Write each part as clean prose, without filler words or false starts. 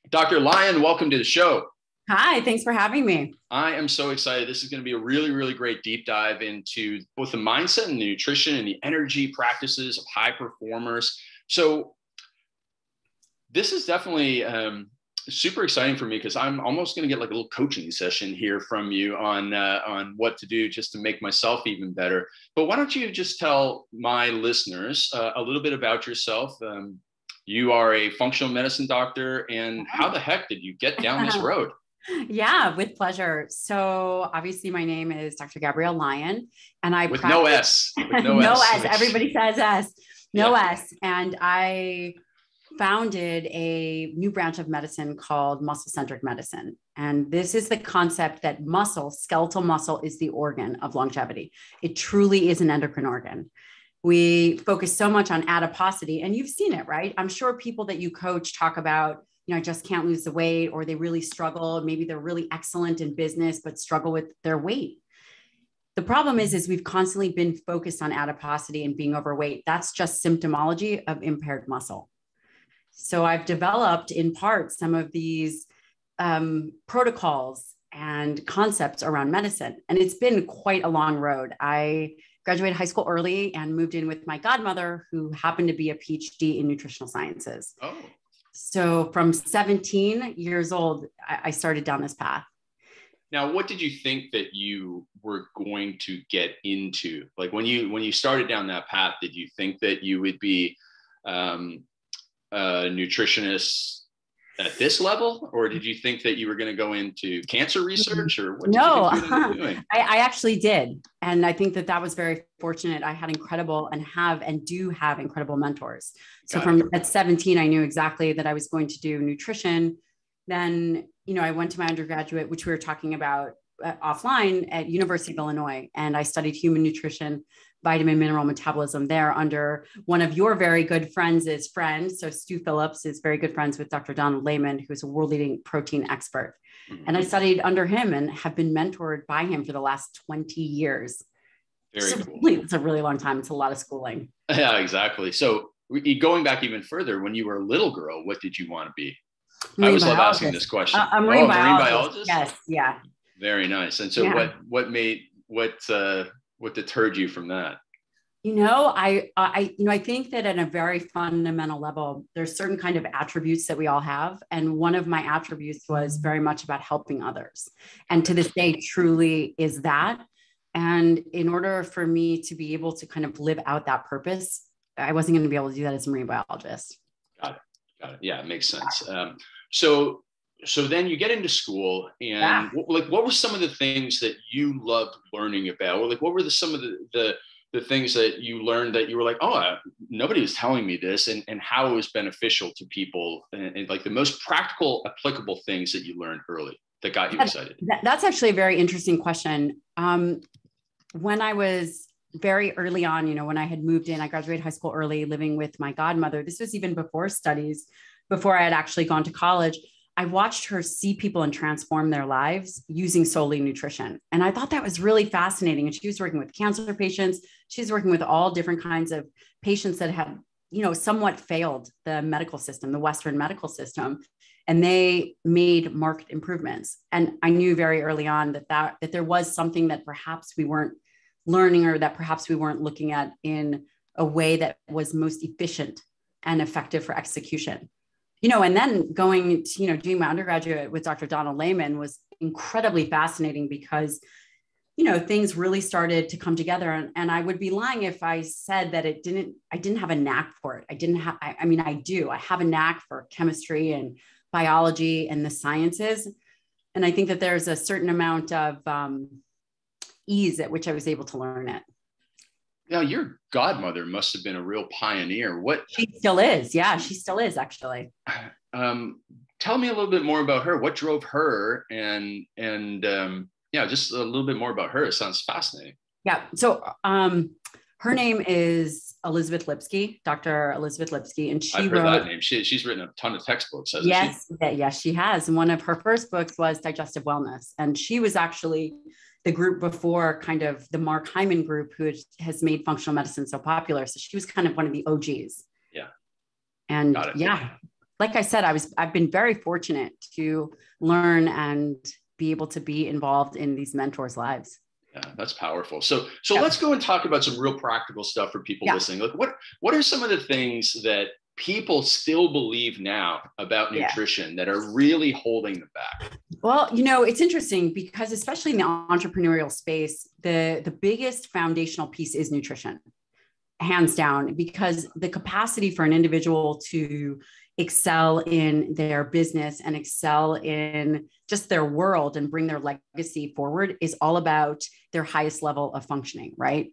Dr. Lyon, welcome to the show. Hi, thanks for having me. I am so excited. This is going to be a really, really great deep dive into both the mindset and the nutrition and the energy practices of high performers. So this is definitely super exciting for me because I'm almost going to get like a little coaching session here from you on what to do just to make myself even better. But why don't you just tell my listeners a little bit about yourself? You are a functional medicine doctor, and how the heck did you get down this road? Yeah, with pleasure. So obviously my name is Dr. Gabrielle Lyon, and I with no S. With no S. Everybody says S. No S. And I founded a new branch of medicine called muscle-centric medicine. And this is the concept that muscle, skeletal muscle, is the organ of longevity. It truly is an endocrine organ. We focus so much on adiposity, and you've seen it, right? I'm sure people that you coach talk about, I just can't lose the weight, or they really struggle. Maybe they're really excellent in business, but struggle with their weight. The problem is we've constantly been focused on adiposity and being overweight. That's just symptomology of impaired muscle. So I've developed in part some of these protocols and concepts around medicine. And it's been quite a long road. I graduated high school early and moved in with my godmother, who happened to be a PhD in nutritional sciences. Oh. So from 17 years old, I started down this path. Now, what did you think that you were going to get into? Like when you started down that path, did you think that you would be a nutritionist at this level, or did you think that you were going to go into cancer research, or what did you think you were doing? I actually did. And I think that was very fortunate. I had incredible and do have incredible mentors. So at 17, I knew exactly that I was going to do nutrition. Then, I went to my undergraduate, which we were talking about offline, at University of Illinois. And I studied human nutrition, vitamin mineral metabolism there under one of your very good friends' friends. So Stu Phillips is very good friends with Dr. Donald Lehman, who is a world leading protein expert. Mm-hmm. And I studied under him and have been mentored by him for the last 20 years. Very cool. It's a really long time. It's a lot of schooling. Yeah, exactly. So going back even further, when you were a little girl, what did you want to be? I always love asking this question. A marine biologist. Yes. Yeah. Very nice. And so what deterred you from that? I think that at a very fundamental level, there's certain kind of attributes that we all have. And one of my attributes was very much about helping others. And to this day, truly is that. And in order for me to be able to kind of live out that purpose, I wasn't going to be able to do that as a marine biologist. Got it. Yeah, it makes sense. So then you get into school, and what were some of the things that you loved learning about? Or like, what were some of the things that you learned that you were like, nobody was telling me this, and how it was beneficial to people, and like the most practical, applicable things that you learned early that got you excited? That's actually a very interesting question. When I was very early on, when I had moved in, I graduated high school early, living with my godmother. This was even before studies, before I had actually gone to college. I watched her see people and transform their lives using solely nutrition. And I thought that was really fascinating. And she was working with cancer patients. She was working with all different kinds of patients that had, somewhat failed the medical system, the Western medical system. And they made marked improvements. And I knew very early on that there was something that perhaps we weren't learning, or that perhaps we weren't looking at in a way that was most efficient and effective for execution. And then going to, doing my undergraduate with Dr. Donald Lehman was incredibly fascinating because, things really started to come together. And I would be lying if I said that I didn't have a knack for it. I do. I have a knack for chemistry and biology and the sciences. And I think that there's a certain amount of ease at which I was able to learn it. Now, your godmother must have been a real pioneer. She still is. Yeah, she still is, actually. Tell me a little bit more about her. What drove her? And just a little bit more about her. It sounds fascinating. Yeah. So her name is Elizabeth Lipsky, Dr. Elizabeth Lipsky. And I've heard that name. She's written a ton of textbooks, hasn't she? Yes, she has. And one of her first books was Digestive Wellness. And she was actually the group before kind of the Mark Hyman group, who has made functional medicine so popular. So she was kind of one of the OGs. Yeah. And like I said, I've been very fortunate to learn and be able to be involved in these mentors' lives. Yeah, that's powerful. So let's go and talk about some real practical stuff for people listening. Like what are some of the things that people still believe now about nutrition that are really holding them back? Well, it's interesting because especially in the entrepreneurial space, the biggest foundational piece is nutrition, hands down, because the capacity for an individual to excel in their business and excel in just their world and bring their legacy forward is all about their highest level of functioning, right?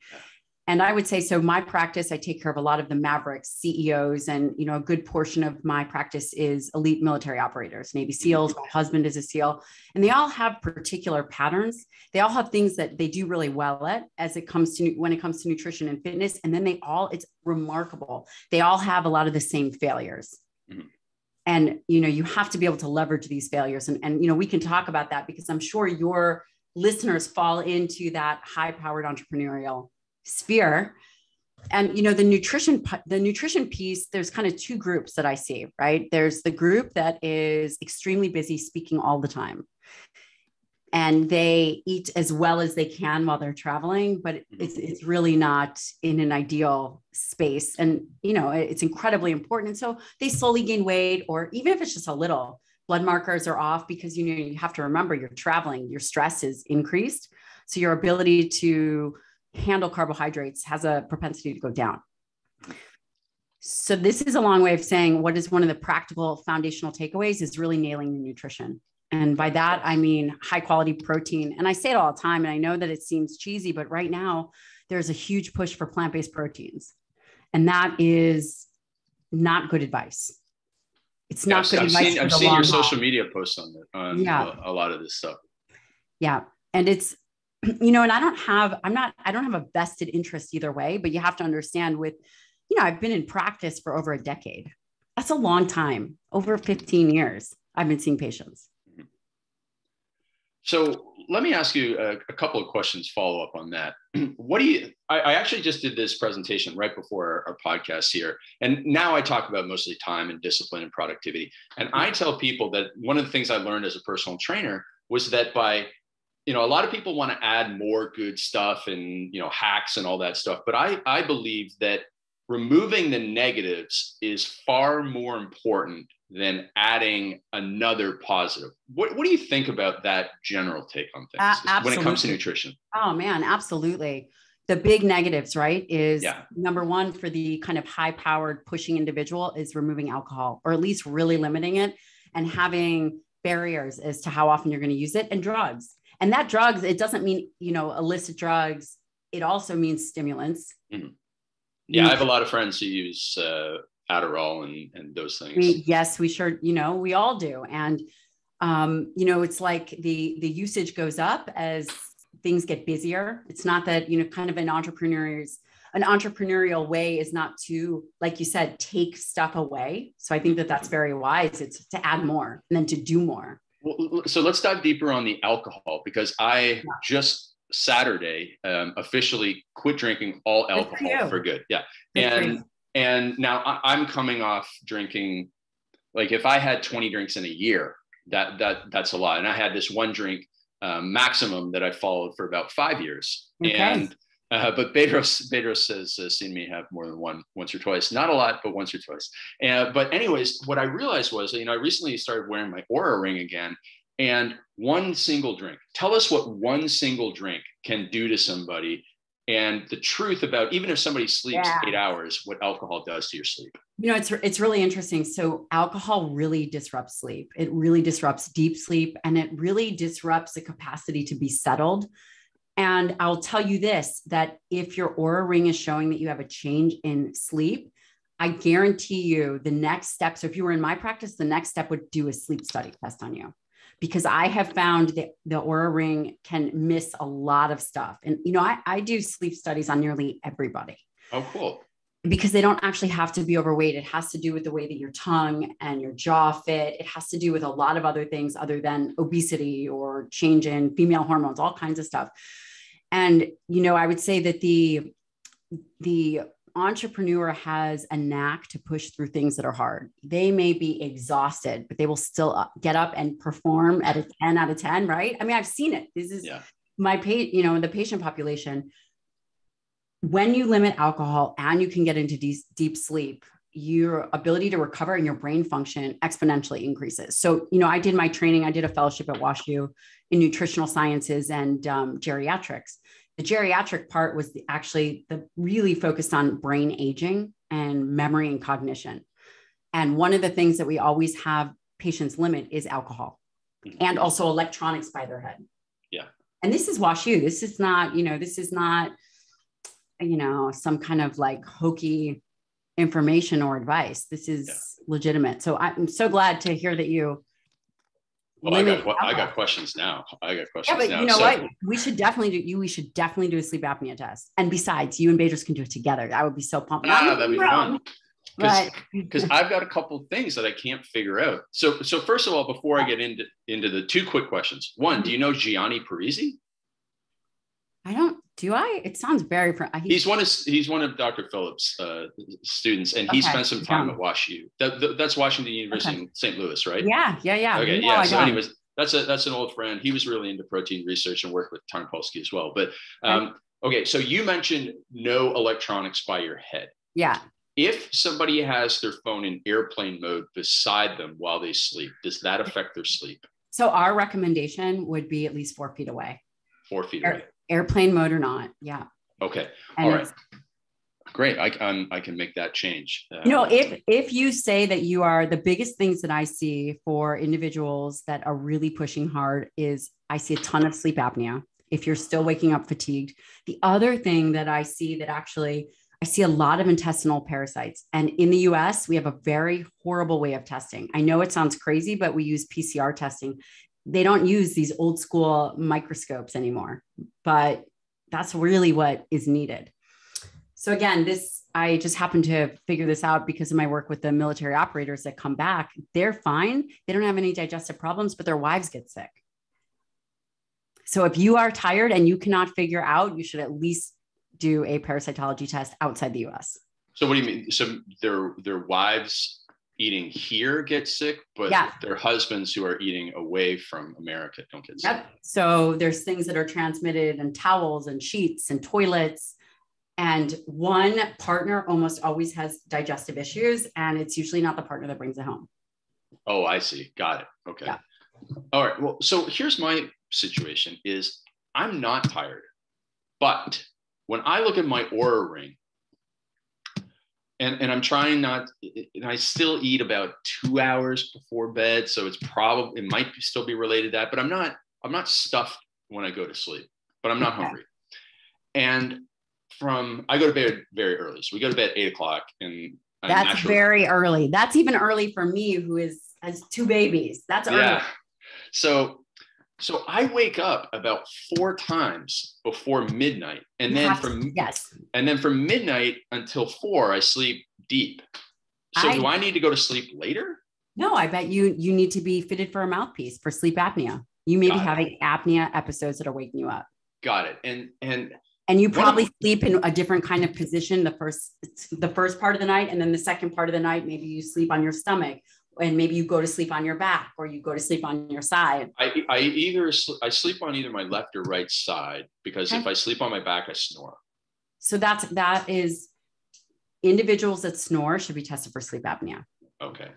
And I would say, so my practice, I take care of a lot of the Mavericks, CEOs, and, a good portion of my practice is elite military operators, Navy SEALs. My husband is a SEAL, and they all have particular patterns. They all have things that they do really well at when it comes to nutrition and fitness. And then it's remarkable. They all have a lot of the same failures. Mm-hmm. And, you have to be able to leverage these failures. And we can talk about that because I'm sure your listeners fall into that high-powered entrepreneurial sphere. And, the nutrition piece, there's kind of two groups that I see, right? There's the group that is extremely busy speaking all the time. And they eat as well as they can while they're traveling, but it's really not in an ideal space. And, it's incredibly important. And so they slowly gain weight, or even if it's just a little, blood markers are off because, you have to remember you're traveling, your stress is increased. So your ability to handle carbohydrates has a propensity to go down. So this is a long way of saying what is one of the practical foundational takeaways is really nailing the nutrition. And by that, I mean high quality protein. And I say it all the time, and I know that it seems cheesy, but right now there's a huge push for plant-based proteins. And that is not good advice. It's not good advice. I've seen your social media posts on a lot of this stuff. Yeah. And it's, and I don't have a vested interest either way, but you have to understand I've been in practice for over a decade. That's a long time, over 15 years. I've been seeing patients. So let me ask you a couple of questions, follow up on that. I actually just did this presentation right before our podcast here. And now I talk about mostly time and discipline and productivity. And I tell people that one of the things I learned as a personal trainer was that a lot of people want to add more good stuff and, hacks and all that stuff. But I believe that removing the negatives is far more important than adding another positive. What do you think about that general take on things when it comes to nutrition? Oh man, absolutely. The big negatives, right, is number one for the kind of high powered pushing individual is removing alcohol, or at least really limiting it and having barriers as to how often you're going to use it, and drugs. And that drugs, it doesn't mean, illicit drugs. It also means stimulants. Mm-hmm. Yeah. I have a lot of friends who use Adderall and those things. Yes, we sure, we all do. And, it's like the usage goes up as things get busier. It's not that, kind of an entrepreneurial way is not to, like you said, take stuff away. So I think that that's very wise. It's to add more and then to do more. Well, so let's dive deeper on the alcohol, because I just Saturday officially quit drinking all alcohol for good. Yeah. And now I'm coming off drinking, like if I had 20 drinks in a year, that's a lot. And I had this one drink maximum that I followed for about 5 years. Okay. And but Bedros has seen me have more than once or twice, not a lot, but once or twice. But anyways, what I realized was, I recently started wearing my Oura ring again, and one single drink. Tell us what one single drink can do to somebody, and the truth about even if somebody sleeps 8 hours, what alcohol does to your sleep. It's really interesting. So alcohol really disrupts sleep. It really disrupts deep sleep, and it really disrupts the capacity to be settled. And I'll tell you this, that if your Oura ring is showing that you have a change in sleep, I guarantee you the next step. So if you were in my practice, the next step would do a sleep study test on you, because I have found that the Oura ring can miss a lot of stuff. And, I do sleep studies on nearly everybody. Oh, cool. Because they don't actually have to be overweight. It has to do with the way that your tongue and your jaw fit. It has to do with a lot of other things other than obesity or change in female hormones, all kinds of stuff. And, I would say that the entrepreneur has a knack to push through things that are hard. They may be exhausted, but they will still get up and perform at a 10 out of 10, right? I mean, I've seen it. This is my the patient population. When you limit alcohol and you can get into deep sleep, your ability to recover and your brain function exponentially increases. So, I did my training. I did a fellowship at WashU in nutritional sciences and geriatrics. The geriatric part was actually really focused on brain aging and memory and cognition. And one of the things that we always have patients limit is alcohol and also electronics by their head. Yeah. And this is WashU. This is not, some kind of like hokey information or advice. This is legitimate. So I'm so glad to hear that you. Well, I got questions now. Yeah, but you know what? We should definitely do a sleep apnea test. And besides, you and Bedros can do it together. I would be so pumped. That'd be fun. Because I've got a couple of things that I can't figure out. So first of all, before I get into the two quick questions, one, do you know Gianni Parisi? I don't. Do I? It sounds very. He's one of Dr. Phillips' students, and he spent some time at WashU. That's Washington University in St. Louis, right? Yeah. Okay, yeah. So, anyways, that's an old friend. He was really into protein research and worked with Tarnopolsky as well. But okay, so you mentioned no electronics by your head. Yeah. If somebody has their phone in airplane mode beside them while they sleep, does that affect their sleep? So our recommendation would be at least 4 feet away. 4 feet away. Airplane mode or not. Yeah. Okay. All right. Great. I can make that change. If you say that you are, the biggest things that I see for individuals that are really pushing hard is I see a ton of sleep apnea. If you're still waking up fatigued. The other thing that I see I see a lot of intestinal parasites. And in the US, we have a very horrible way of testing. I know it sounds crazy, but we use PCR testing. They don't use these old school microscopes anymore, but that's really what is needed. So again, I just happen to figure this out because of my work with the military operators that come back. They're fine. They don't have any digestive problems, but their wives get sick. So if you are tired and you cannot figure out, you should at least do a parasitology test outside the US. So what do you mean? So their wives eating here get sick, but their husbands who are eating away from America don't get sick. Yep. So there's things that are transmitted in towels and sheets and toilets. And one partner almost always has digestive issues, and it's usually not the partner that brings it home. Oh, I see. Got it. Okay. Yeah. All right. Well, so here's my situation is I'm not tired, but when I look at my Oura ring, and I'm trying not, and I still eat about 2 hours before bed. So it might still be related to that, but I'm not stuffed when I go to sleep, but I'm not hungry. And I go to bed very early. So we go to bed at 8:00 and that's very early. That's even early for me who has 2 babies. That's early. Yeah. So I wake up about 4 times before midnight, and then from midnight until 4, I sleep deep. So do I need to go to sleep later? No, I bet you need to be fitted for a mouthpiece for sleep apnea. You may be having apnea episodes that are waking you up. Got it. And you probably sleep in a different kind of position the first part of the night, and then the second part of the night, maybe you sleep on your stomach. And maybe you go to sleep on your back or you go to sleep on your side. I sleep on either my left or right side because if I sleep on my back, I snore. So that is individuals that snore should be tested for sleep apnea. Okay.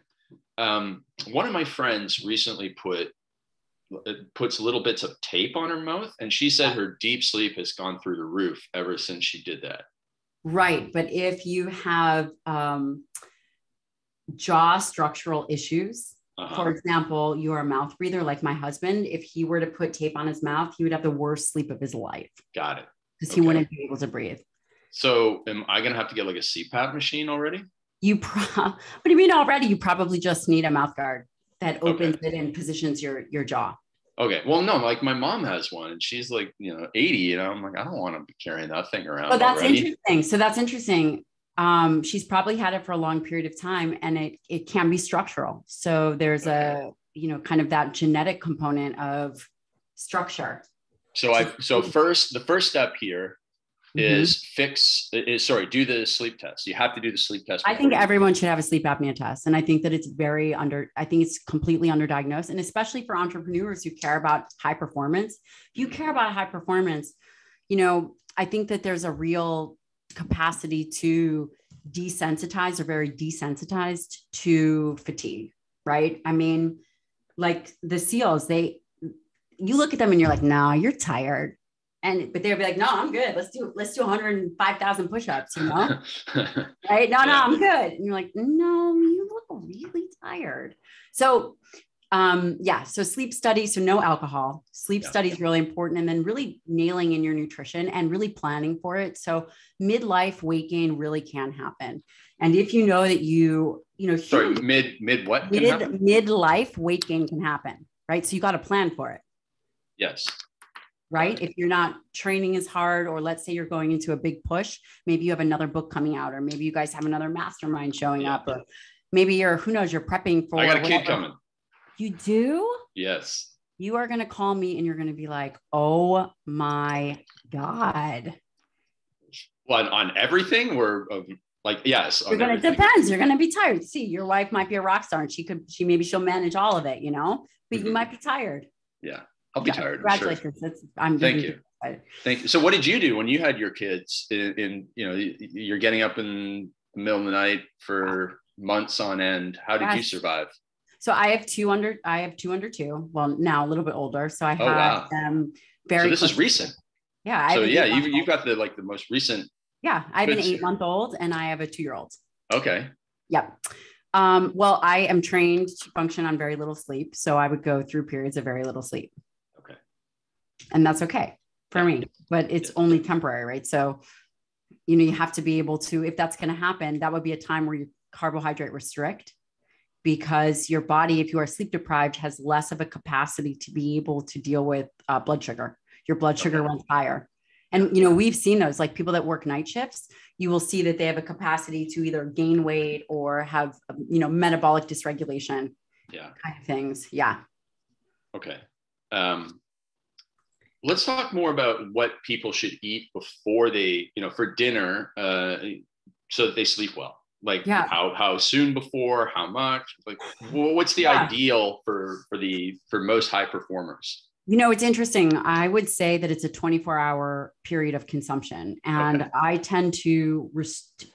One of my friends recently puts little bits of tape on her mouth, and she said her deep sleep has gone through the roof ever since she did that. Right. But if you have, jaw structural issues. For example, you're a mouth breather like my husband. If he were to put tape on his mouth, he would have the worst sleep of his life. Got it. Because he wouldn't be able to breathe. So am I going to have to get like a CPAP machine already? What do you mean already? You probably just need a mouth guard that opens it and positions your jaw. Okay. Well, no, like my mom has one and she's like, 80, I'm like, I don't want to be carrying that thing around. Oh, that's interesting. So that's interesting. She's probably had it for a long period of time, and it can be structural. So there's a, kind of that genetic component of structure. So the first step here is do the sleep test. You have to do the sleep test. I think everyone should have a sleep apnea test. And I think that I think it's completely underdiagnosed. And especially for entrepreneurs who care about high performance. If you care about high performance, I think that there's a real capacity to desensitize or very desensitized to fatigue, right? I mean, like the SEALs, you look at them and you're like, no, you're tired. But they'll be like, no, I'm good. Let's do 105,000 push-ups, right? No, I'm good. And you're like, no, you look really tired. So, so sleep studies, so no alcohol, sleep study is really important. And then really nailing in your nutrition and really planning for it. So midlife weight gain really can happen. And if you know that midlife weight gain can happen, right? So you got to plan for it. Yes. Right? If you're not training as hard, or let's say you're going into a big push, maybe you have another book coming out, or maybe you guys have another mastermind showing up, or maybe you're prepping for. I got a kid coming. You do? Yes. You are going to call me and you're going to be like, oh my God. Well, on everything yes. It depends. You're going to be tired. See, your wife might be a rock star and she'll manage all of it, but you might be tired. Yeah. I'll be tired. Congratulations. Sure. Thank you. Thank you. So what did you do when you had your kids you're getting up in the middle of the night for months on end? How did you survive? So I have two under two. Well, now a little bit older. So I had them very. So this is recent. Yeah. You've got the most recent. Yeah. I have an 8-month-old and I have a 2-year-old. Okay. Yep. Well, I am trained to function on very little sleep. So I would go through periods of very little sleep. Okay. And that's okay for me, but it's only temporary, right? So, you have to be able to, if that's going to happen, that would be a time where you carbohydrate restrict, because your body, if you are sleep deprived, has less of a capacity to be able to deal with blood sugar. Your blood sugar runs higher. And, we've seen those, like people that work night shifts, you will see that they have a capacity to either gain weight or have, metabolic dysregulation kind of things. Yeah. Okay. Let's talk more about what people should eat before they, for dinner, so that they sleep well. Like how soon before, how much, what's the ideal for most high performers? It's interesting. I would say that it's a 24-hour period of consumption. And I tend to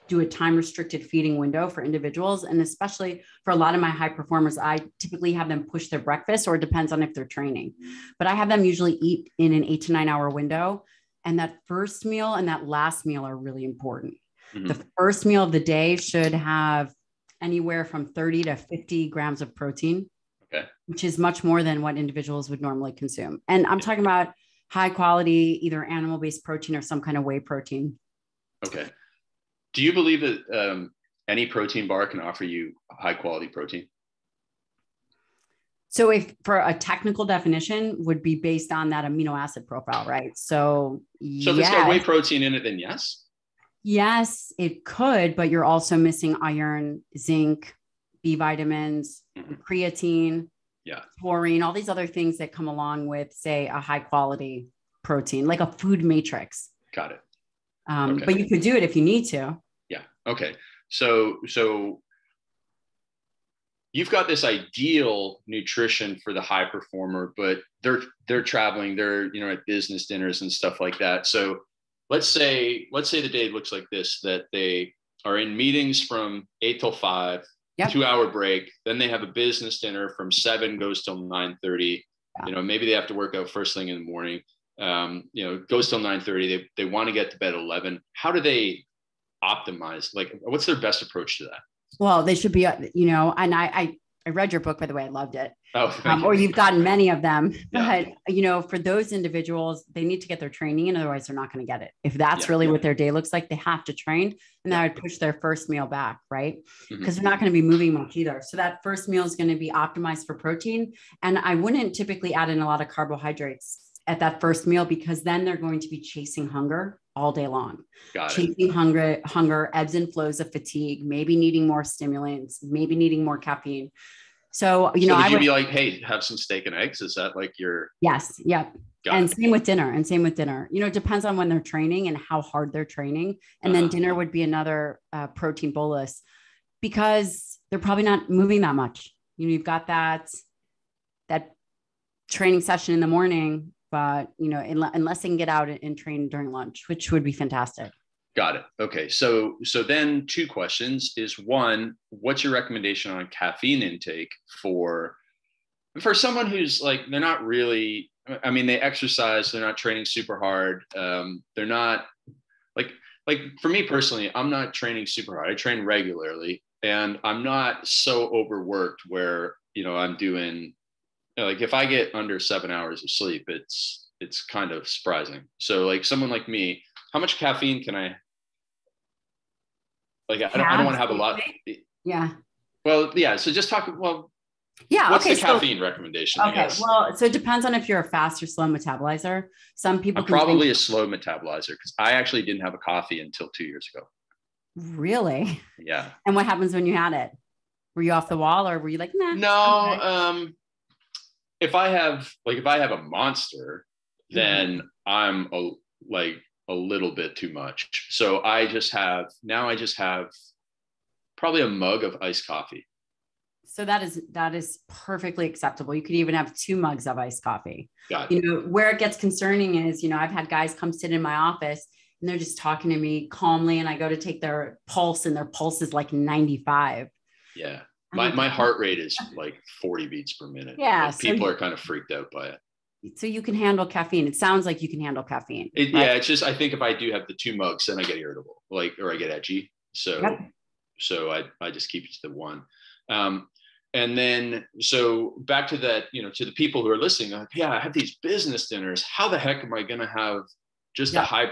do a time restricted feeding window for individuals. And especially for a lot of my high performers, I typically have them push their breakfast, or it depends on if they're training, but I have them usually eat in an 8 to 9 hour window. And that first meal and that last meal are really important. Mm-hmm. The first meal of the day should have anywhere from 30 to 50 grams of protein. Which is much more than what individuals would normally consume. And I'm talking about high quality, either animal-based protein or some kind of whey protein. Okay. Do you believe that any protein bar can offer you high quality protein? So if for a technical definition would be based on that amino acid profile, right? So if it's got whey protein in it, then yes? Yes, it could, but you're also missing iron, zinc, B vitamins, creatine, taurine, all these other things that come along with, say, a high quality protein, like a food matrix. Got it. But you could do it if you need to. Yeah. Okay. So you've got this ideal nutrition for the high performer, but they're traveling, they're, at business dinners and stuff like that. So let's say the day looks like this, that they are in meetings from 8 till 5. 2-hour break. Then they have a business dinner from 7 goes till 9:30. Maybe they have to work out first thing in the morning. Goes till 9:30. They want to get to bed at 11. How do they optimize? Like, what's their best approach to that? Well, they should be, and I read your book, by the way. I loved it. Oh, or you've gotten many of them. But, for those individuals, they need to get their training in. Otherwise, they're not going to get it. If that's really what their day looks like, they have to train. And that would push their first meal back, right? Because they're not going to be moving much either. So that first meal is going to be optimized for protein. And I wouldn't typically add in a lot of carbohydrates at that first meal, because then they're going to be chasing hunger all day long. Chasing hunger, ebbs and flows of fatigue, maybe needing more stimulants, maybe needing more caffeine. So, so would you be like, hey, have some steak and eggs? Is that like your? Yes. Yep. And same with dinner. It depends on when they're training and how hard they're training. And then dinner would be another protein bolus, because they're probably not moving that much. You've got that training session in the morning, but unless they can get out and train during lunch, which would be fantastic. Got it. Okay. So then 2 questions is, one, what's your recommendation on caffeine intake for someone who's like, they're not really, I mean, they exercise, they're not training super hard. They're not like for me personally, I'm not training super hard. I train regularly, and I'm not so overworked where, I'm doing, like, if I get under 7 hours of sleep, it's kind of surprising. So like someone like me, how much caffeine can I, like, I don't want to have a lot. Yeah. Well, yeah. So just talk, well, yeah. What's the caffeine recommendation? Okay. I guess? Well, so it depends on if you're a fast or slow metabolizer. Some people I'm probably a slow metabolizer, because I actually didn't have a coffee until 2 years ago. Really? Yeah. And what happens when you had it? Were you off the wall, or were you like, nah? No. Okay. If I have a Monster, then I'm a little bit too much. So I just have probably a mug of iced coffee. So that is perfectly acceptable. You could even have 2 mugs of iced coffee. Got it. Where it gets concerning is, I've had guys come sit in my office and they're just talking to me calmly, and I go to take their pulse and their pulse is like 95. Yeah. My heart rate is like 40 beats per minute. Yeah. Like, people are kind of freaked out by it. So you can handle caffeine. It sounds like you can handle caffeine. Right? Yeah. It's just, I think if I do have the 2 mugs, then I get irritable, or I get edgy. So, I just keep it to the 1. And then, so back to that, to the people who are listening, like, yeah, I have these business dinners. How the heck am I going to have just a high,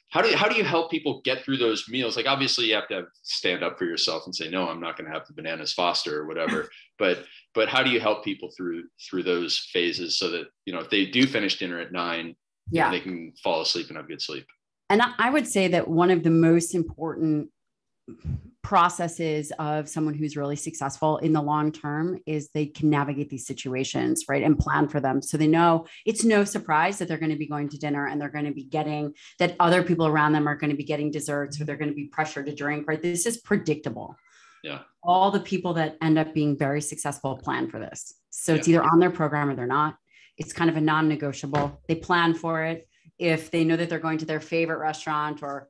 how do you help people get through those meals? Like, obviously you have to stand up for yourself and say, no, I'm not going to have the bananas Foster or whatever. but how do you help people through those phases so that, if they do finish dinner at 9, they can fall asleep and have good sleep? And I would say that one of the most important processes of someone who's really successful in the long term is they can navigate these situations, right? And plan for them. So they know it's no surprise that they're going to be going to dinner, and they're going to be getting that other people around them are going to be getting desserts, or they're going to be pressured to drink, right? This is predictable. Yeah. All the people that end up being very successful plan for this. So it's either on their program or they're not. It's kind of a non-negotiable. They plan for it. If they know that they're going to their favorite restaurant, or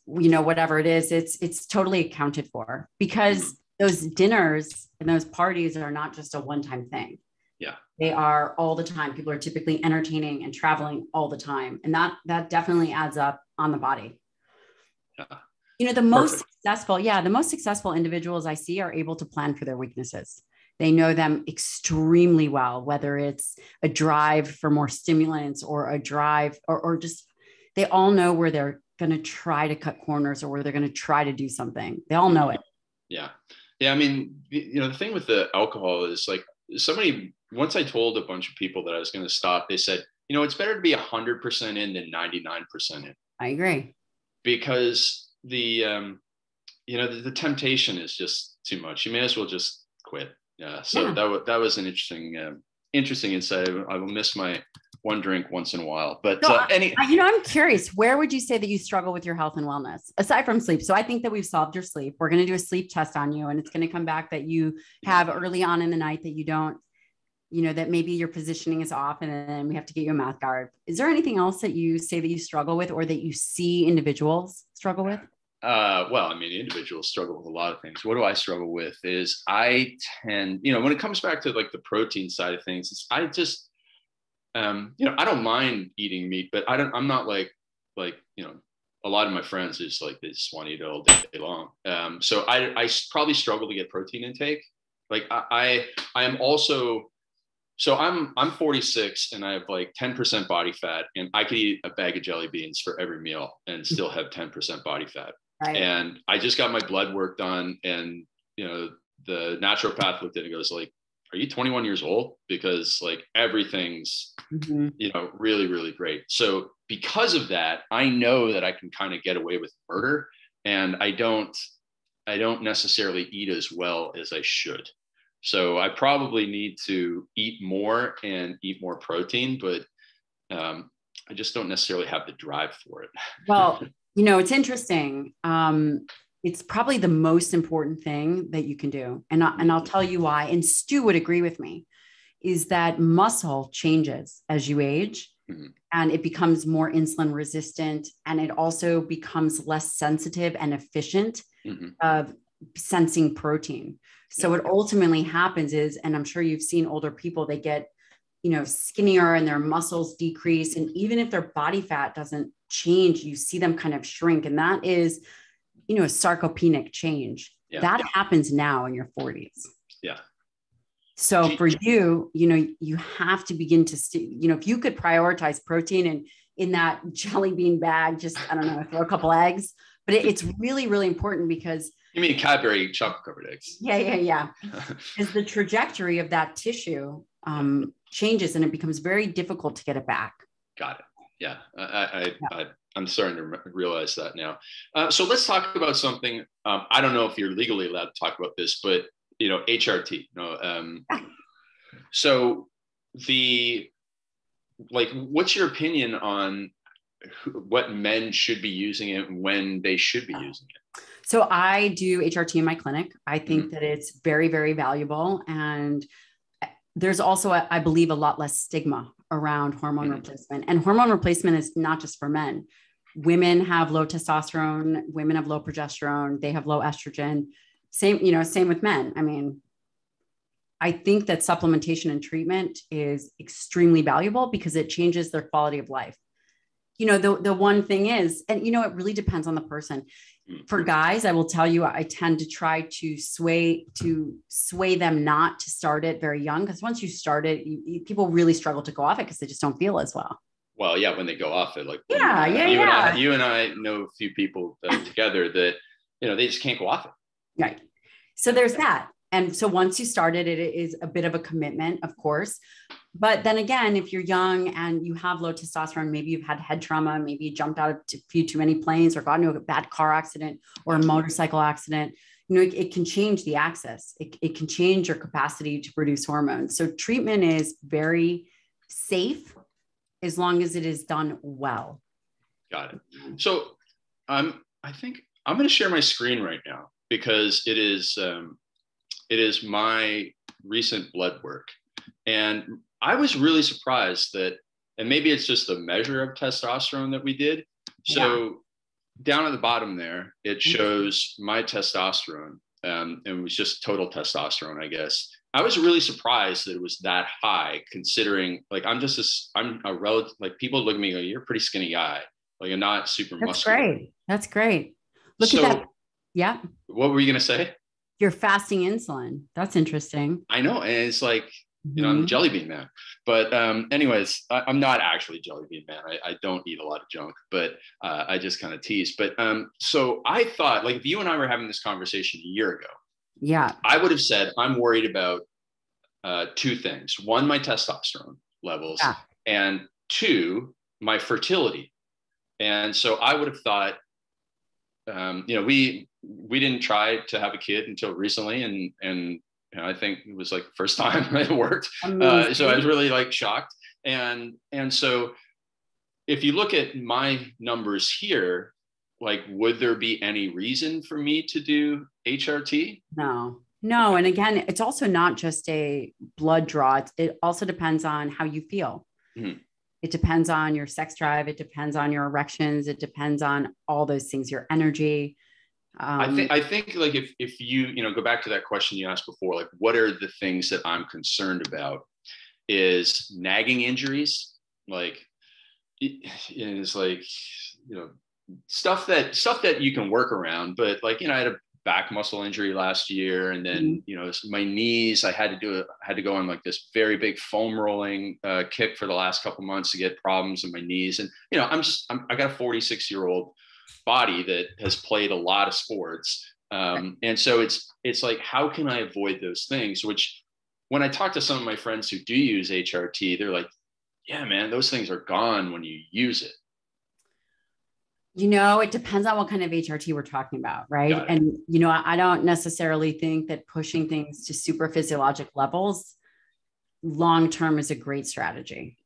whatever it is, it's totally accounted for, because those dinners and those parties are not just a one-time thing. Yeah. They are all the time. People are typically entertaining and traveling all the time. And that definitely adds up on the body. Yeah. The most successful individuals I see are able to plan for their weaknesses. They know them extremely well, whether it's a drive for more stimulants, or a drive, or just, they all know where they're going to try to cut corners, or where they're going to try to do something. They all know it. Yeah. Yeah. I mean, the thing with the alcohol is, like, once I told a bunch of people that I was going to stop, they said, it's better to be 100% in than 99% in. I agree. Because the temptation is just too much. You may as well just quit. Yeah. So that was an interesting insight. I will miss my one drink once in a while, but I'm curious, where would you say that you struggle with your health and wellness aside from sleep? So I think that we've solved your sleep. We're going to do a sleep test on you, and it's going to come back that you have early on in the night that you don't, that maybe your positioning is off, and then we have to get you a mouth guard. Is there anything else that you say that you struggle with, or that you see individuals struggle with? Well, I mean, individuals struggle with a lot of things. What do I struggle with is I tend, when it comes back to like the protein side of things, I just, I don't mind eating meat, but I'm not like, a lot of my friends is like, they just want to eat it all day long. So I probably struggle to get protein intake. Like I am also, so I'm 46 and I have like 10% body fat, and I could eat a bag of jelly beans for every meal and still have 10% body fat. Right. And I just got my blood work done, and, the naturopath looked at it and goes like, are you 21 years old? Because like everything's, really, really great. So because of that, I know that I can kind of get away with murder, and I don't necessarily eat as well as I should. So I probably need to eat more and eat more protein, but I just don't necessarily have the drive for it. Well, it's interesting. It's probably the most important thing that you can do. And I'll tell you why. And Stu would agree with me, is that muscle changes as you age. Mm-hmm. And it becomes more insulin resistant, and it also becomes less sensitive and efficient of sensing protein. So what ultimately happens is, and I'm sure you've seen older people, they get, skinnier and their muscles decrease. And even if their body fat doesn't change, you see them kind of shrink. And that is, a sarcopenic change. That happens now in your 40s. Yeah. So for you, you have to begin to, if you could prioritize protein and in that jelly bean bag, just, I don't know, throw a couple eggs, but it's really, really important because. You mean Cadbury chocolate covered eggs? Yeah. Because the trajectory of that tissue changes and it becomes very difficult to get it back. Got it. Yeah. I'm starting to realize that now. So let's talk about something. I don't know if you're legally allowed to talk about this, but HRT. So what's your opinion on what men should be using it and when they should be using it? So I do HRT in my clinic. I think that it's very, very valuable. And there's also, I believe, a lot less stigma around hormone replacement. And hormone replacement is not just for men. Women have low testosterone, women have low progesterone, they have low estrogen. Same with men. I mean, I think that supplementation and treatment is extremely valuable because it changes their quality of life. The one thing is, and it really depends on the person. For guys, I will tell you, I tend to try to sway them not to start it very young, because once you start it, people really struggle to go off it because they just don't feel as well. Well, yeah, when they go off it, like you and I know a few people together that they just can't go off it. Right. So there's that. And so once you start it, it is a bit of a commitment, of course. But then again, if you're young and you have low testosterone, maybe you've had head trauma, maybe you jumped out of a few too many planes or got into a bad car accident or a motorcycle accident, it can change the axis. It can change your capacity to produce hormones. So treatment is very safe as long as it is done well. Got it. So I think I'm going to share my screen right now because it is my recent blood work. And I was really surprised that, and maybe it's just the measure of testosterone that we did. So down at the bottom there, it shows my testosterone. And it was just total testosterone, I guess. I was really surprised that it was that high, considering I'm a relative, people look at me and go, you're a pretty skinny guy. Like, I'm not super muscular. That's great. Look at that. Yeah. What were you going to say? You're fasting insulin. That's interesting. I know. And it's like, I'm a jelly bean man, but anyways, I'm not actually a jelly bean man. I don't eat a lot of junk, but I just kind of tease. But so I thought, if you and I were having this conversation a year ago, I would have said, I'm worried about two things. One, my testosterone levels, and two, my fertility. And so I would have thought, we didn't try to have a kid until recently, and I think it was the first time it worked. So I was really shocked. And so if you look at my numbers here, would there be any reason for me to do HRT? No. And again, it's also not just a blood draw. It also depends on how you feel. Mm-hmm. It depends on your sex drive. It depends on your erections. It depends on all those things, your energy. I think if you go back to that question you asked before, what are the things that I'm concerned about is nagging injuries. It's stuff that you can work around, but I had a back muscle injury last year, and then my knees, I had to go on this very big foam rolling kick for the last couple months to get problems in my knees. And I got a 46-year-old body that has played a lot of sports, and so it's how can I avoid those things? Which, when I talk to some of my friends who do use HRT, they're like, yeah, man, those things are gone when you use it. It depends on what kind of HRT we're talking about, right? And, I don't necessarily think that pushing things to super physiologic levels long-term is a great strategy.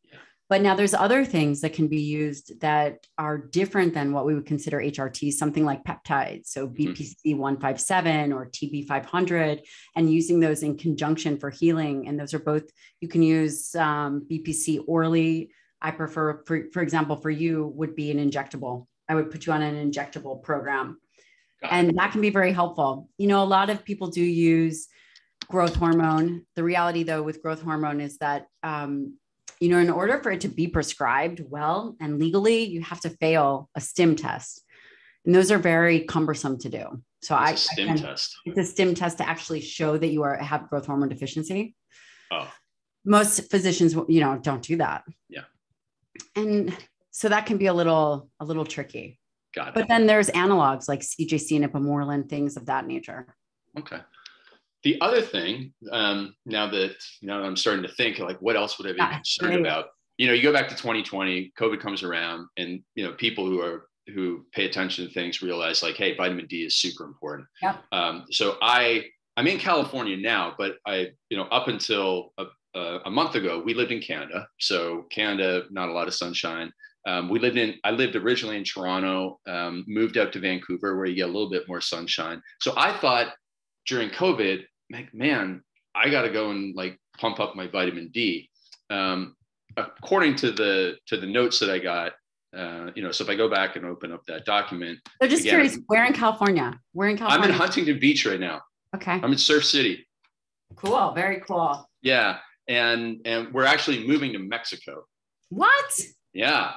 But now there's other things that can be used that are different than what we would consider HRT, something like peptides. So BPC 157 or TB 500, and using those in conjunction for healing. And those are both, you can use BPC orally. I prefer, for example, for you would be an injectable. I would put you on an injectable program. And that can be very helpful. A lot of people do use growth hormone. The reality though, with growth hormone is that, in order for it to be prescribed well and legally, you have to fail a stim test. And those are very cumbersome to do. So it's a stim test to actually show that you have growth hormone deficiency. Oh. Most physicians, don't do that. Yeah. And so that can be a little tricky. Got it. But then there's analogs like CJC and ipamorelin, things of that nature. Okay. The other thing, now that I'm starting to think, like, what else would I be concerned about? You go back to 2020, COVID comes around, and people who pay attention to things realize, like, hey, vitamin D is super important. Yep. So I'm in California now, but up until a month ago, we lived in Canada. So Canada, not a lot of sunshine. I lived originally in Toronto, moved out to Vancouver, where you get a little bit more sunshine. So I thought during COVID, man, I got to go and pump up my vitamin D. According to the notes that I got, so if I go back and open up that document. So just curious, where in California? I'm in Huntington Beach right now. Okay. I'm in Surf City. Cool. Very cool. Yeah. And we're actually moving to Mexico. What? Yeah.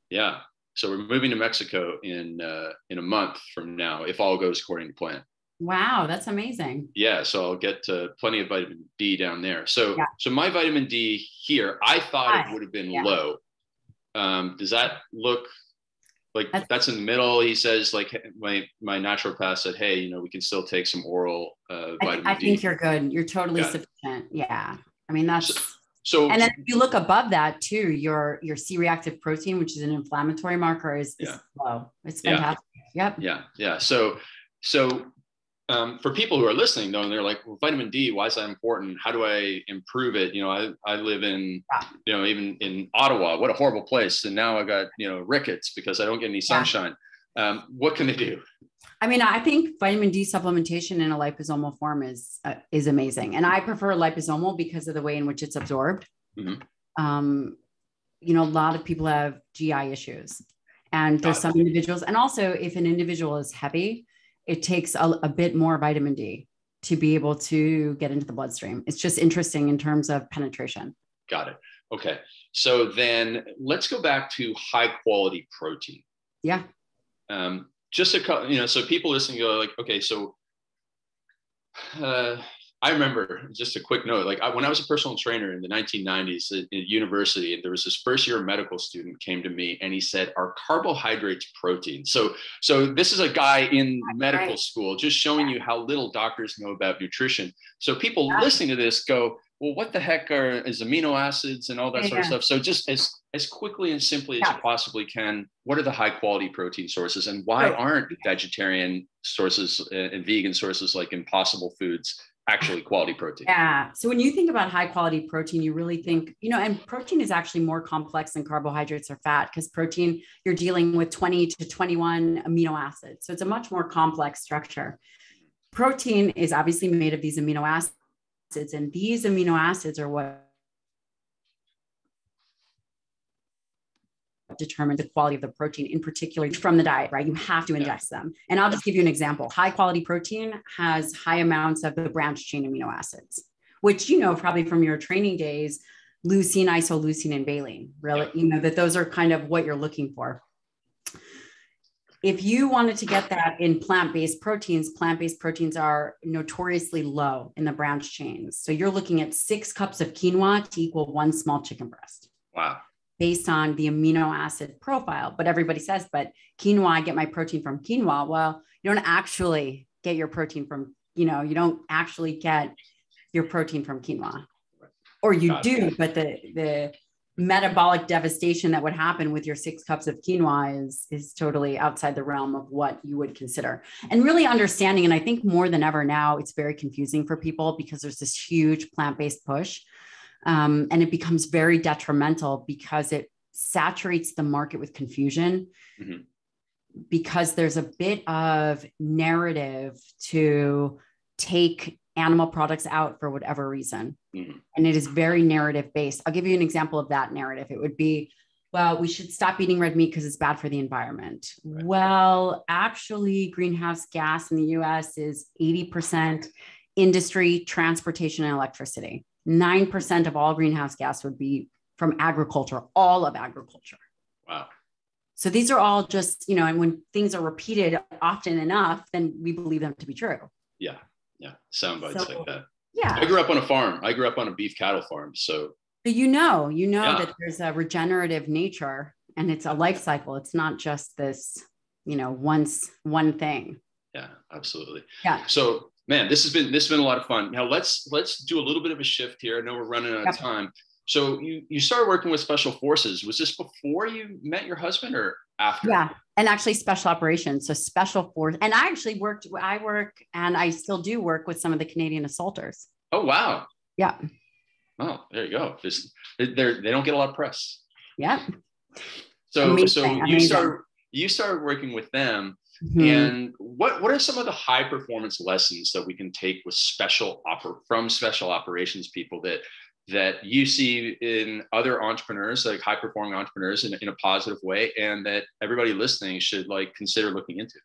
Yeah. So we're moving to Mexico in a month from now, if all goes according to plan. Wow, that's amazing. Yeah, so I'll get plenty of vitamin D down there. So my vitamin D here, I thought it would have been low. Does that look like that's in the middle? He says, like, my naturopath said, hey, we can still take some oral vitamin D. I think you're good. You're totally sufficient. Yeah. I mean, that's so. And then if you look above that too, your C-reactive protein, which is an inflammatory marker, is low. It's fantastic. Yep. Yeah. So for people who are listening though, and they're like, well, vitamin D, why is that important? How do I improve it? I live in, even in Ottawa, what a horrible place. And now I got, rickets because I don't get any sunshine. What can they do? I mean, I think vitamin D supplementation in a liposomal form is amazing. And I prefer liposomal because of the way in which it's absorbed. Mm-hmm. A lot of people have GI issues, and there's some individuals. And also if an individual is heavy, it takes a bit more vitamin D to be able to get into the bloodstream. It's just interesting in terms of penetration. Got it. Okay. So then let's go back to high quality protein. Yeah. Just so people listening go like, okay, so I remember, just a quick note, when I was a personal trainer in the 1990s at university, and there was this first year medical student came to me and he said, are carbohydrates protein? So this is a guy in medical school, just showing you how little doctors know about nutrition. So people listening to this go, well, what the heck is amino acids and all that sort of stuff? So just as quickly and simply as you possibly can, what are the high quality protein sources, and why aren't vegetarian sources and vegan sources like Impossible Foods actually quality protein? Yeah. So when you think about high quality protein, you really think, and protein is actually more complex than carbohydrates or fat, because protein, you're dealing with 20 to 21 amino acids. So it's a much more complex structure. Protein is obviously made of these amino acids, and these amino acids are what determine the quality of the protein, in particular from the diet, right? You have to ingest them. And I'll just give you an example. High quality protein has high amounts of the branched chain amino acids, which, probably from your training days, leucine, isoleucine, and valine, really, that those are kind of what you're looking for. If you wanted to get that in plant-based proteins are notoriously low in the branched chains. So you're looking at 6 cups of quinoa to equal 1 small chicken breast. Wow. Based on the amino acid profile. But everybody says, but quinoa, I get my protein from quinoa. Well, you don't actually get your protein from, you don't actually get your protein from quinoa. Or you do, but the metabolic devastation that would happen with your 6 cups of quinoa is totally outside the realm of what you would consider. And really understanding, and I think more than ever now, it's very confusing for people because there's this huge plant-based push. And it becomes very detrimental because it saturates the market with confusion. Mm-hmm. Because there's a bit of narrative to take animal products out for whatever reason. Mm-hmm. And it is very narrative based. I'll give you an example of that narrative. It would be, well, we should stop eating red meat because it's bad for the environment. Right. Well, actually, greenhouse gas in the US is 80% industry, transportation, and electricity. 9% of all greenhouse gas would be from agriculture, all of agriculture. Wow. So these are all just, and when things are repeated often enough, then we believe them to be true. Yeah. Yeah. Sound bites like that. Yeah. I grew up on a farm. I grew up on a beef cattle farm. So you know that there's a regenerative nature and it's a life cycle. It's not just this, one thing. Yeah, absolutely. Yeah. So man, this has been a lot of fun. Now let's do a little bit of a shift here. I know we're running out of time. So you started working with special forces. Was this before you met your husband or after? Yeah. And actually special operations. So special force. And I actually I work and I still do work with some of the Canadian assaulters. Oh, wow. Yeah. Oh, there you go. They don't get a lot of press. Yeah. So you started working with them. Mm-hmm. And what are some of the high performance lessons that we can take with from special operations people that you see in other entrepreneurs, like high performing entrepreneurs in a positive way, and that everybody listening should consider looking into?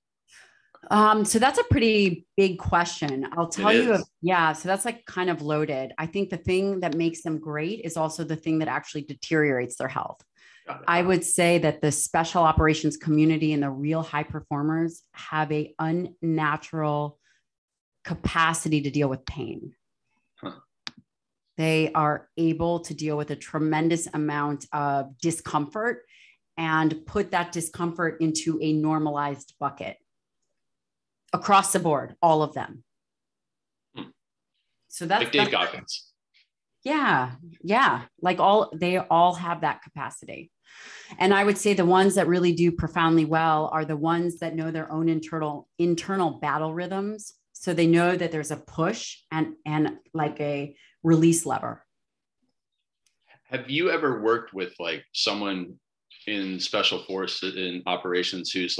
So that's a pretty big question. I'll tell you. So that's kind of loaded. I think the thing that makes them great is also the thing that actually deteriorates their health. I would say that the special operations community and the real high performers have a unnatural capacity to deal with pain. Huh. They are able to deal with a tremendous amount of discomfort and put that discomfort into a normalized bucket across the board, all of them. So that's Dave Goggins. Yeah. Yeah. They all have that capacity. And I would say the ones that really do profoundly well are the ones that know their own internal battle rhythms. So they know that there's a push and like a release lever. Have you ever worked with someone in special forces in operations who's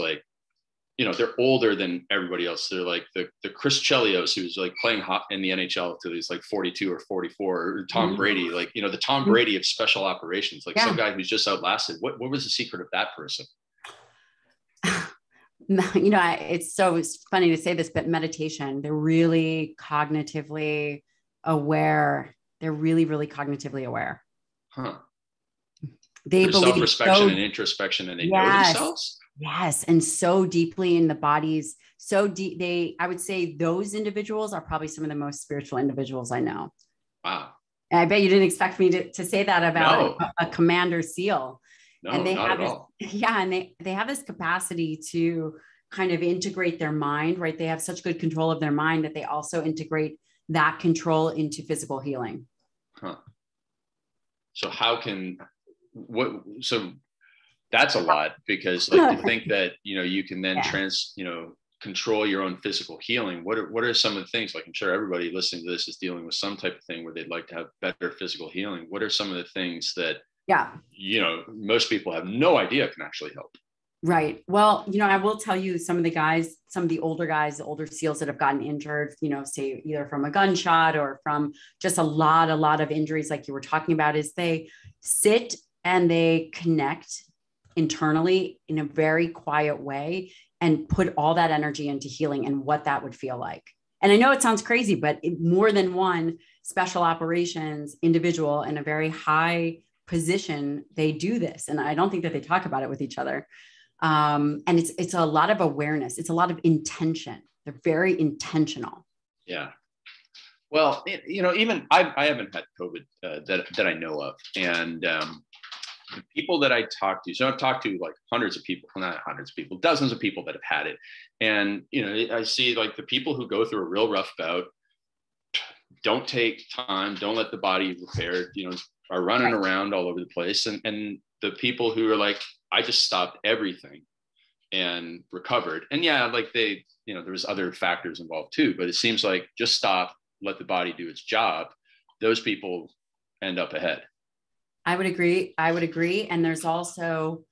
they're older than everybody else? They're like the Chris Chelios, who's playing in the NHL till he's 42 or 44, or Tom mm-hmm. Brady, the Tom Brady of special operations, some guy who's just outlasted. What was the secret of that person? It's funny to say this, but meditation, they're really cognitively aware. They're really, really cognitively aware. Huh. They believe self-reflection and introspection, and they know themselves. Yes. And so deeply in the bodies, so deep. I would say those individuals are probably some of the most spiritual individuals I know. Wow. And I bet you didn't expect me to say that about a commander SEAL. No, and they not have at all. Yeah. And they have this capacity to kind of integrate their mind, right? They have such good control of their mind that they also integrate that control into physical healing. Huh. So that's a lot, because to think that, you can then control your own physical healing. What are some of the things, I'm sure everybody listening to this is dealing with some type of thing where they'd like to have better physical healing. What are some of the things that, most people have no idea can actually help? Right. Well, I will tell you some of the older guys, the older SEALs that have gotten injured, say either from a gunshot or from just a lot of injuries, like you were talking about, is they sit and they connect internally in a very quiet way and put all that energy into healing and what that would feel like. And I know it sounds crazy, but more than one special operations individual in a very high position, they do this. And I don't think that they talk about it with each other. And it's a lot of awareness. It's a lot of intention. They're very intentional. Yeah. Well, even I haven't had COVID that I know of. And the people that I talk to, so I've talked to hundreds of people, well, not hundreds of people, dozens of people that have had it. And, I see the people who go through a real rough bout, don't take time, don't let the body repair, are running around all over the place. And the people who are like, I just stopped everything and recovered. And yeah, like there was other factors involved too, but it seems like just stop, let the body do its job. Those people end up ahead. I would agree. And there's also,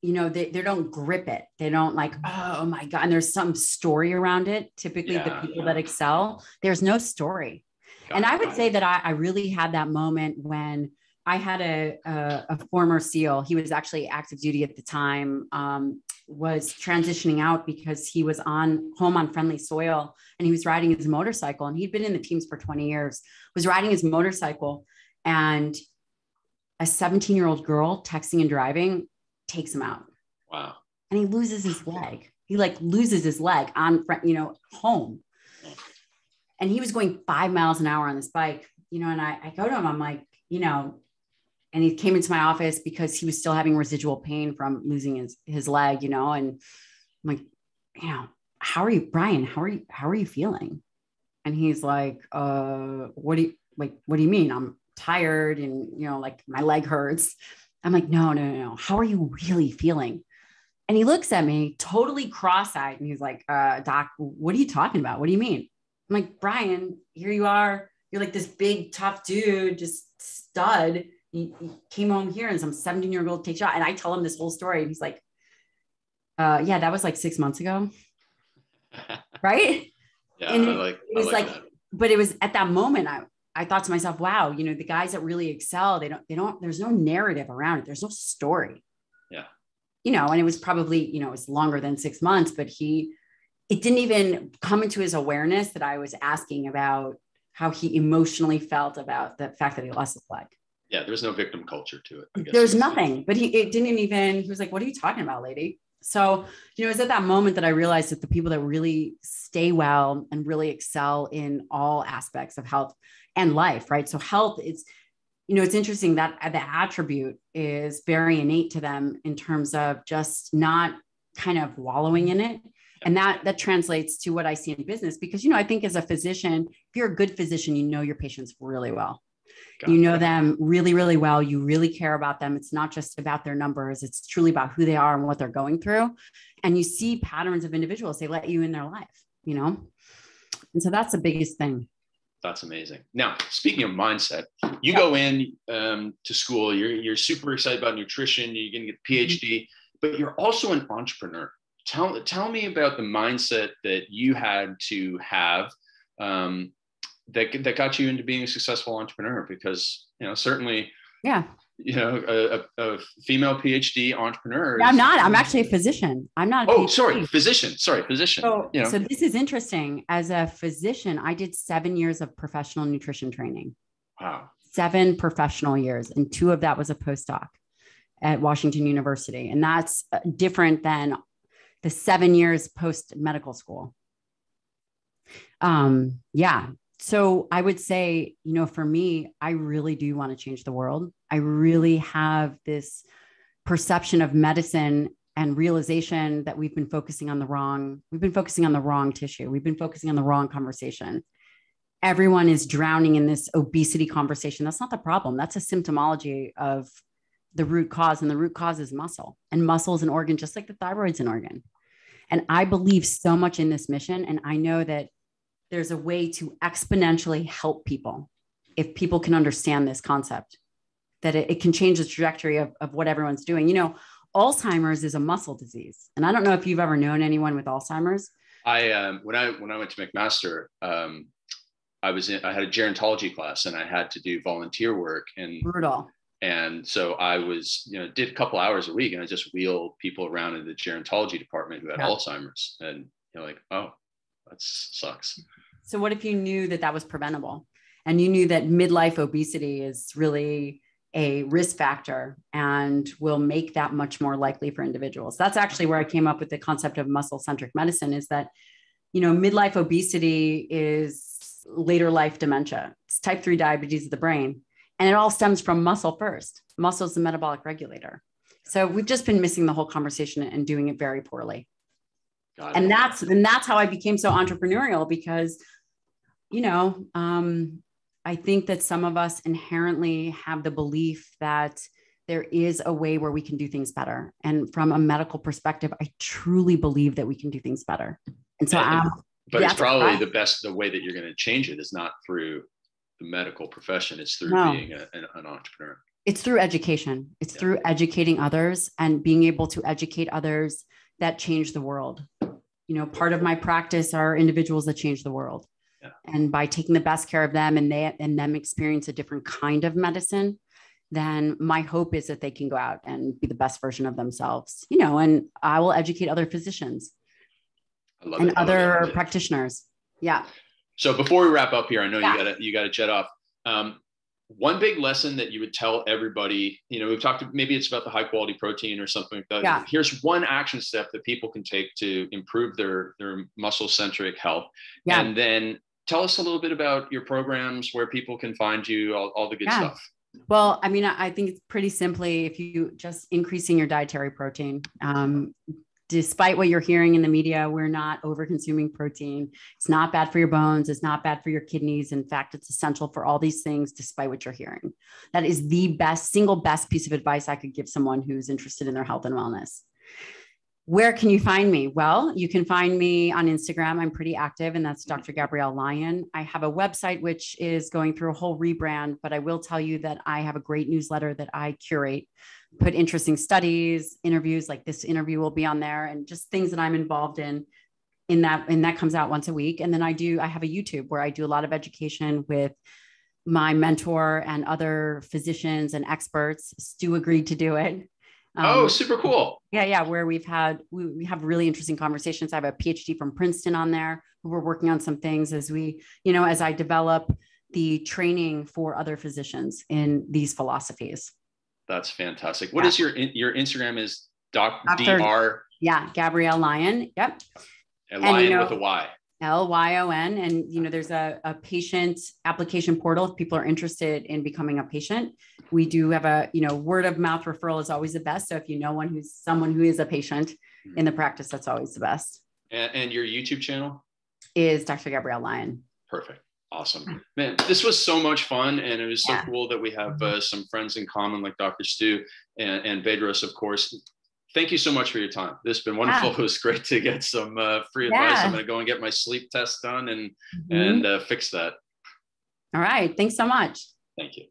they don't grip it. They don't like, oh my God. And there's some story around it. Typically the people that excel, there's no story. And I would say that I really had that moment when I had a former SEAL. He was actually active duty at the time, was transitioning out because he was home on friendly soil, and he was riding his motorcycle, and he'd been in the teams for 20 years, was riding his motorcycle, and a 17-year-old girl texting and driving takes him out. Wow. And he loses his leg. He loses his leg on, home. And he was going 5 miles an hour on this bike, and I go to him, I'm like, and he came into my office because he was still having residual pain from losing his leg, and I'm like, how are you, Brian? How are you feeling? And he's like, what do you mean? I'm tired and, like my leg hurts. I'm like, no. How are you really feeling? And he looks at me totally cross-eyed and he's like, Doc, what are you talking about? What do you mean? I'm like, Brian, here you are. You're like this big, tough dude, just stud. He came home here and some 17-year-old takes shot. And I tell him this whole story. And he's like, yeah, that was like 6 months ago. Right. Yeah. And it was like but it was at that moment, I thought to myself, wow, the guys that really excel, they don't, there's no narrative around it. There's no story. Yeah. And it was probably, it was longer than 6 months, but it didn't even come into his awareness that I was asking about how he emotionally felt about the fact that he lost his leg. Yeah. There's no victim culture to it, I guess. There's nothing, but he was like, what are you talking about, lady? So, it was at that moment that I realized that the people that really stay well and really excel in all aspects of health and life, right? So health is, it's interesting that the attribute is very innate to them in terms of just not kind of wallowing in it. And that translates to what I see in business, because, I think as a physician, if you're a good physician, you know your patients really well. You know them really, really well. You really care about them. It's not just about their numbers. It's truly about who they are and what they're going through. And you see patterns of individuals. They let you in their life, And so that's the biggest thing. That's amazing. Now, speaking of mindset, you go in to school, you're super excited about nutrition. You're going to get a PhD, but you're also an entrepreneur. Tell me about the mindset that you had to have that got you into being a successful entrepreneur, because, certainly, a female PhD entrepreneur. I'm not, I'm actually a physician. I'm not. Physician. So this is interesting. As a physician, I did 7 years of professional nutrition training. Wow. 7 professional years. And 2 of that was a postdoc at Washington University. And that's different than the 7 years post medical school. So I would say, for me, I really do want to change the world. I really have this perception of medicine and realization that we've been focusing on the wrong tissue. We've been focusing on the wrong conversation. Everyone is drowning in this obesity conversation. That's not the problem. That's a symptomology of the root cause. And the root cause is muscle, and muscle is an organ, just like the thyroid's an organ. And I believe so much in this mission. And I know that there's a way to exponentially help people if people can understand this concept, that it can change the trajectory of what everyone's doing. Alzheimer's is a muscle disease. And I don't know if you've ever known anyone with Alzheimer's. When I went to McMaster, I had a gerontology class and I had to do volunteer work, and brutal. And so I was, did a couple hours a week, and I just wheeled people around in the gerontology department who had Alzheimer's, and like, oh, that sucks. So what if you knew that was preventable, and you knew that midlife obesity is really a risk factor and will make that much more likely for individuals? That's actually where I came up with the concept of muscle-centric medicine, is that, midlife obesity is later life dementia. It's type 3 diabetes of the brain. And it all stems from muscle first. Muscle is the metabolic regulator. So we've just been missing the whole conversation and doing it very poorly. And that's how I became so entrepreneurial, because, I think that some of us inherently have the belief that there is a way where we can do things better. And from a medical perspective, I truly believe that we can do things better. And so, but it's probably the way that you're going to change it is not through the medical profession. It's through being an entrepreneur. It's through education. It's through educating others and being able to educate others that change the world. You know, part of my practice are individuals that change the world. Yeah. And by taking the best care of them and them experience a different kind of medicine, then my hope is that they can go out and be the best version of themselves, you know, and I will educate other physicians and other practitioners. Yeah. So before we wrap up here, I know you got to jet off. One big lesson that you would tell everybody, you know, we've talked, maybe it's about the high quality protein or something like that. Yeah. Here's one action step that people can take to improve their muscle centric health. Yeah. And then tell us a little bit about your programs, where people can find you, all the good stuff. Well, I mean, I think it's pretty simply, if you just increasing your dietary protein, despite what you're hearing in the media, we're not over consuming protein. It's not bad for your bones. It's not bad for your kidneys. In fact, it's essential for all these things, despite what you're hearing. That is the single best piece of advice I could give someone who's interested in their health and wellness. Where can you find me? Well, you can find me on Instagram. I'm pretty active, and that's Dr. Gabrielle Lyon. I have a website, which is going through a whole rebrand, but I will tell you that I have a great newsletter that I curate, put interesting studies, interviews, like this interview will be on there, and just things that I'm involved in that. And that comes out once a week. And then I have a YouTube where I do a lot of education with my mentor and other physicians and experts. Stu agreed to do it. Super cool. Yeah. Where we have really interesting conversations. I have a PhD from Princeton on there who we're working on some things as I develop the training for other physicians in these philosophies. That's fantastic. What is your Instagram is Dr. Yeah. Gabrielle Lyon. Yep. And Lyon with a Y. Lyon. And, there's a patient application portal. If people are interested in becoming a patient, we do have a, word of mouth referral is always the best. So if you know someone who is a patient in the practice, that's always the best. And your YouTube channel is Dr. Gabrielle Lyon. Perfect. Awesome, man. This was so much fun. And it was so cool that we have some friends in common, like Dr. Stu and Bedros, of course. Thank you so much for your time. This has been wonderful. It was great to get some free advice. I'm going to go and get my sleep test done and fix that. All right. Thanks so much. Thank you.